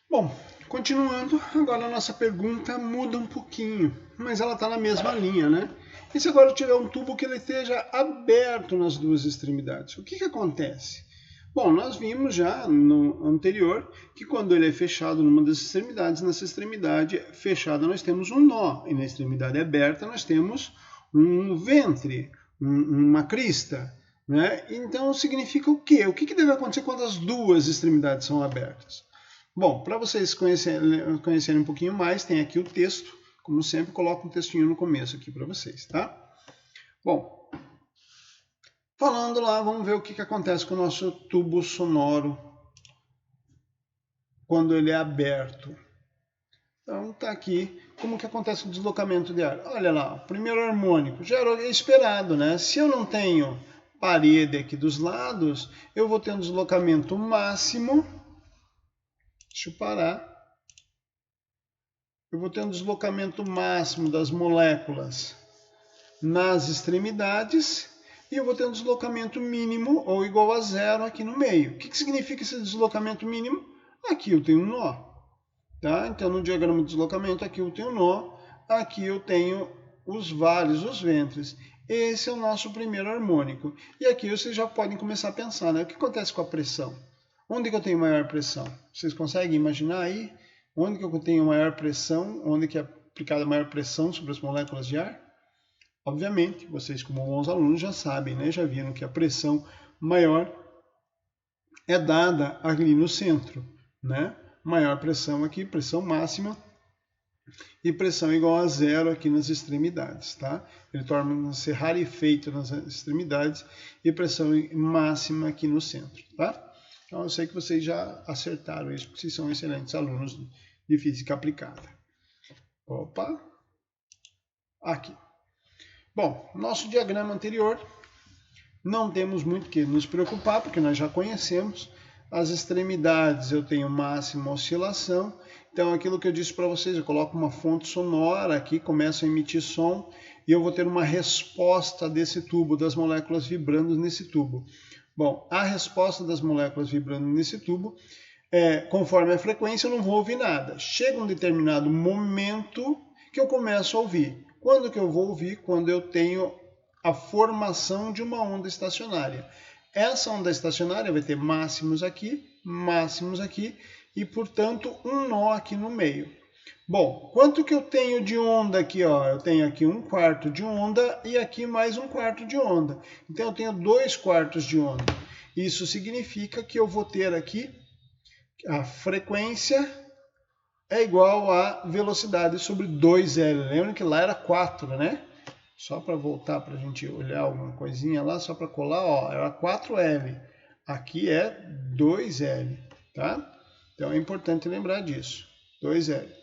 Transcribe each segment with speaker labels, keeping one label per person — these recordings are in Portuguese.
Speaker 1: Bom, continuando, agora a nossa pergunta muda um pouquinho, mas ela está na mesma linha, né? E se agora eu tiver um tubo que ele esteja aberto nas duas extremidades, o que acontece? Bom, nós vimos já no anterior que quando ele é fechado numa das extremidades, nessa extremidade fechada nós temos um nó, e na extremidade aberta nós temos um ventre, uma crista. Né? Então significa o quê? O que deve acontecer quando as duas extremidades são abertas? Bom, para vocês conhecerem um pouquinho mais, tem aqui o texto. Como sempre, coloco um textinho no começo aqui para vocês, tá? Bom, falando lá, vamos ver o que acontece com o nosso tubo sonoro quando ele é aberto. Então, tá aqui como que acontece o deslocamento de ar. Olha lá, o primeiro harmônico, já era esperado, né? Se eu não tenho parede aqui dos lados, eu vou ter um deslocamento máximo. Deixa eu parar. Eu vou ter um deslocamento máximo das moléculas nas extremidades e eu vou ter um deslocamento mínimo ou igual a zero aqui no meio. O que significa esse deslocamento mínimo? Aqui eu tenho um nó. Tá? Então, no diagrama de deslocamento, aqui eu tenho um nó, aqui eu tenho os vales, os ventres. Esse é o nosso primeiro harmônico. E aqui vocês já podem começar a pensar, né? O que acontece com a pressão? Onde que eu tenho maior pressão? Vocês conseguem imaginar aí? Onde que eu tenho maior pressão? Onde que é aplicada maior pressão sobre as moléculas de ar? Obviamente, vocês como bons alunos já sabem, né? Já viram que a pressão maior é dada ali no centro, né? Maior pressão aqui, pressão máxima, e pressão igual a zero aqui nas extremidades, tá? Ele torna-se rarefeito nas extremidades e pressão máxima aqui no centro, tá? Então eu sei que vocês já acertaram isso, porque vocês são excelentes alunos de física aplicada. Opa! Aqui. Bom, nosso diagrama anterior, não temos muito que nos preocupar, porque nós já conhecemos. As extremidades eu tenho máxima oscilação. Então, aquilo que eu disse para vocês, eu coloco uma fonte sonora aqui, começo a emitir som, e eu vou ter uma resposta desse tubo, das moléculas vibrando nesse tubo. Bom, a resposta das moléculas vibrando nesse tubo, conforme a frequência, eu não vou ouvir nada. Chega um determinado momento que eu começo a ouvir. Quando que eu vou ouvir? Quando eu tenho a formação de uma onda estacionária. Essa onda estacionária vai ter máximos aqui e, portanto, um nó aqui no meio. Bom, quanto que eu tenho de onda aqui? Ó? Eu tenho aqui 1/4 de onda e aqui mais 1/4 de onda. Então, eu tenho 2/4 de onda. Isso significa que eu vou ter aqui a frequência é igual a velocidade sobre 2L. Lembra que lá era 4, né? Só para voltar para a gente olhar alguma coisinha lá, só para colar, ó, era 4L. Aqui é 2L, tá? Então é importante lembrar disso. 2L.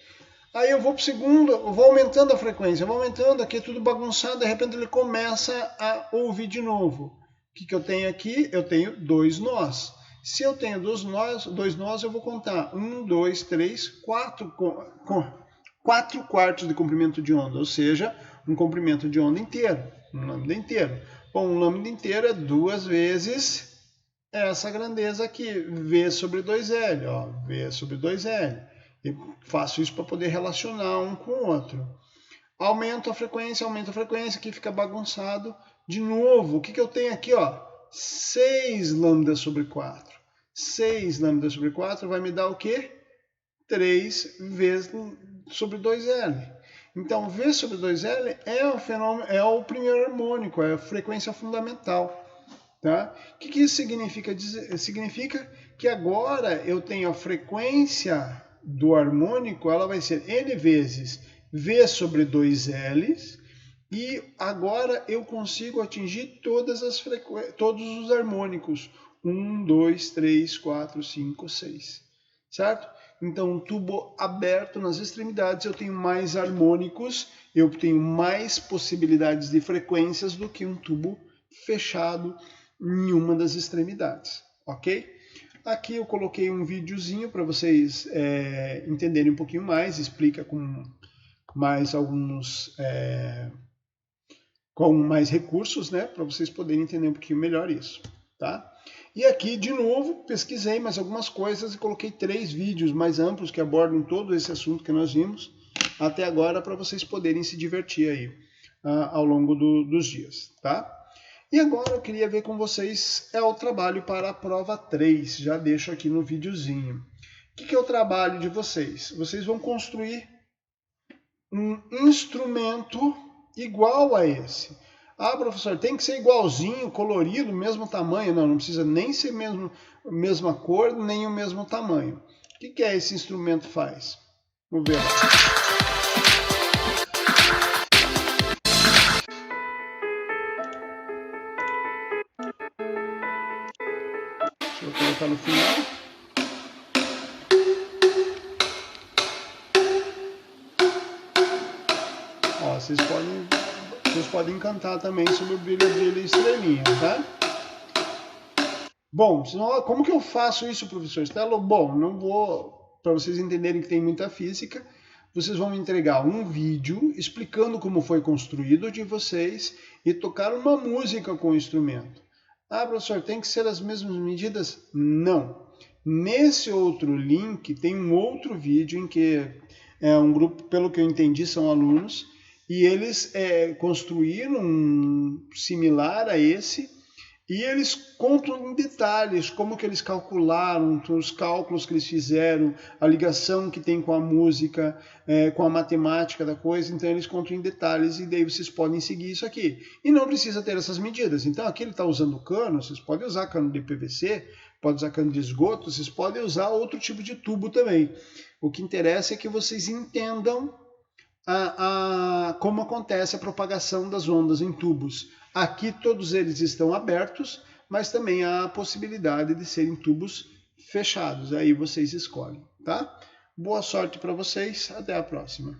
Speaker 1: Aí eu vou para o segundo, eu vou aumentando a frequência, vou aumentando, aqui é tudo bagunçado, de repente ele começa a ouvir de novo. O que eu tenho aqui? Eu tenho 2 nós. Se eu tenho 2 nós, eu vou contar 1, 2, 3, 4 quartos de comprimento de onda, ou seja, um comprimento de onda inteiro, um lambda inteiro. Bom, um lambda inteiro é 2 vezes essa grandeza aqui, V sobre 2L, ó, V sobre 2L. E faço isso para poder relacionar um com o outro. Aumento a frequência, aqui fica bagunçado. De novo, o que eu tenho aqui? Ó? 6 lambda sobre 4. 6 lambda sobre 4 vai me dar o quê? 3 V sobre 2L. Então, V sobre 2L é o fenômeno, é o primeiro harmônico, é a frequência fundamental. Tá? O que isso significa? Significa que agora eu tenho a frequência do harmônico, ela vai ser N vezes V sobre 2L, e agora eu consigo atingir todos os harmônicos. 1, 2, 3, 4, 5, 6. Certo? Então, um tubo aberto nas extremidades, eu tenho mais harmônicos, eu tenho mais possibilidades de frequências do que um tubo fechado em uma das extremidades, ok? Aqui eu coloquei um videozinho para vocês entenderem um pouquinho mais, explica com mais alguns, com mais recursos, né, para vocês poderem entender um pouquinho melhor isso, tá? E aqui, de novo, pesquisei mais algumas coisas e coloquei 3 vídeos mais amplos que abordam todo esse assunto que nós vimos até agora para vocês poderem se divertir aí ao longo dos dias, tá? E agora eu queria ver com vocês o trabalho para a prova 3, já deixo aqui no videozinho. O que é o trabalho de vocês? Vocês vão construir um instrumento igual a esse. Ah, professor, tem que ser igualzinho, colorido, mesmo tamanho? Não, não precisa nem ser mesma cor, nem o mesmo tamanho. O que esse instrumento faz? Vamos ver lá. Deixa eu colocar no final. Ó, vocês podem cantar também sobre o brilho, brilho e estrelinha, tá? Bom, como que eu faço isso, professor Stelo? Bom, não vou, para vocês entenderem que tem muita física, vocês vão me entregar um vídeo explicando como foi construído de vocês e tocar uma música com o instrumento. Ah, professor, tem que ser as mesmas medidas? Não. Nesse outro link tem um outro vídeo em que um grupo, pelo que eu entendi, são alunos, e eles construíram um similar a esse, e eles contam em detalhes como que eles calcularam, os cálculos que eles fizeram, a ligação que tem com a música, com a matemática da coisa. Então eles contam em detalhes e daí vocês podem seguir isso aqui. E não precisa ter essas medidas. Então aqui ele está usando cano, vocês podem usar cano de PVC, podem usar cano de esgoto, vocês podem usar outro tipo de tubo também. O que interessa é que vocês entendam como acontece a propagação das ondas em tubos. Aqui todos eles estão abertos, mas também há a possibilidade de serem tubos fechados. Aí vocês escolhem, tá? Boa sorte para vocês, até a próxima.